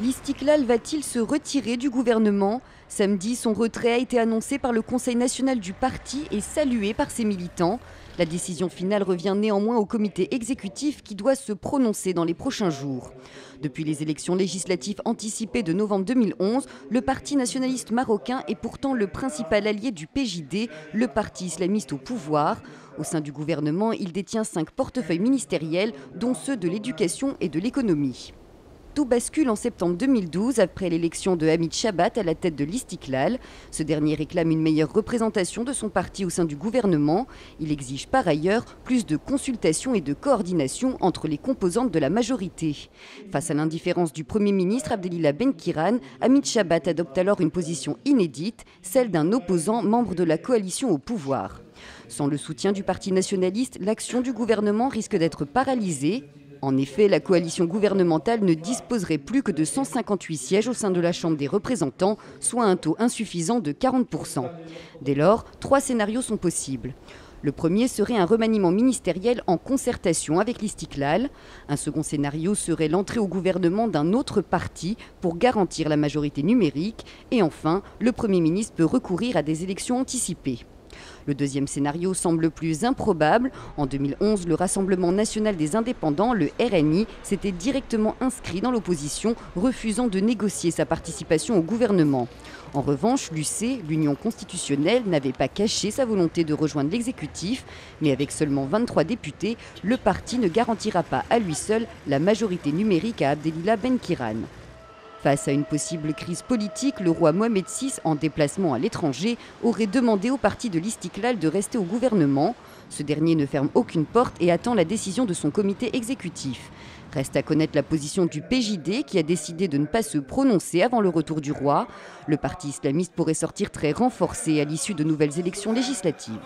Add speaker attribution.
Speaker 1: L'Istiklal va-t-il se retirer du gouvernement? Samedi, son retrait a été annoncé par le Conseil national du parti et salué par ses militants. La décision finale revient néanmoins au comité exécutif qui doit se prononcer dans les prochains jours. Depuis les élections législatives anticipées de novembre 2011, le parti nationaliste marocain est pourtant le principal allié du PJD, le parti islamiste au pouvoir. Au sein du gouvernement, il détient 5 portefeuilles ministériels, dont ceux de l'éducation et de l'économie. Tout bascule en septembre 2012 après l'élection de Hamid Chabat à la tête de l'Istiklal. Ce dernier réclame une meilleure représentation de son parti au sein du gouvernement. Il exige par ailleurs plus de consultation et de coordination entre les composantes de la majorité. Face à l'indifférence du Premier ministre Abdelillah Ben-Kiran, Hamid Chabat adopte alors une position inédite, celle d'un opposant membre de la coalition au pouvoir. Sans le soutien du parti nationaliste, l'action du gouvernement risque d'être paralysée. En effet, la coalition gouvernementale ne disposerait plus que de 158 sièges au sein de la Chambre des représentants, soit un taux insuffisant de 40%. Dès lors, 3 scénarios sont possibles. Le premier serait un remaniement ministériel en concertation avec l'Istiklal. Un second scénario serait l'entrée au gouvernement d'un autre parti pour garantir la majorité numérique. Et enfin, le Premier ministre peut recourir à des élections anticipées. Le deuxième scénario semble plus improbable. En 2011, le Rassemblement national des indépendants, le RNI, s'était directement inscrit dans l'opposition, refusant de négocier sa participation au gouvernement. En revanche, l'UC, l'Union constitutionnelle, n'avait pas caché sa volonté de rejoindre l'exécutif, mais avec seulement 23 députés, le parti ne garantira pas à lui seul la majorité numérique à Abdelillah Ben-Kiran. Face à une possible crise politique, le roi Mohamed VI, en déplacement à l'étranger, aurait demandé au parti de l'Istiklal de rester au gouvernement. Ce dernier ne ferme aucune porte et attend la décision de son comité exécutif. Reste à connaître la position du PJD qui a décidé de ne pas se prononcer avant le retour du roi. Le parti islamiste pourrait sortir très renforcé à l'issue de nouvelles élections législatives.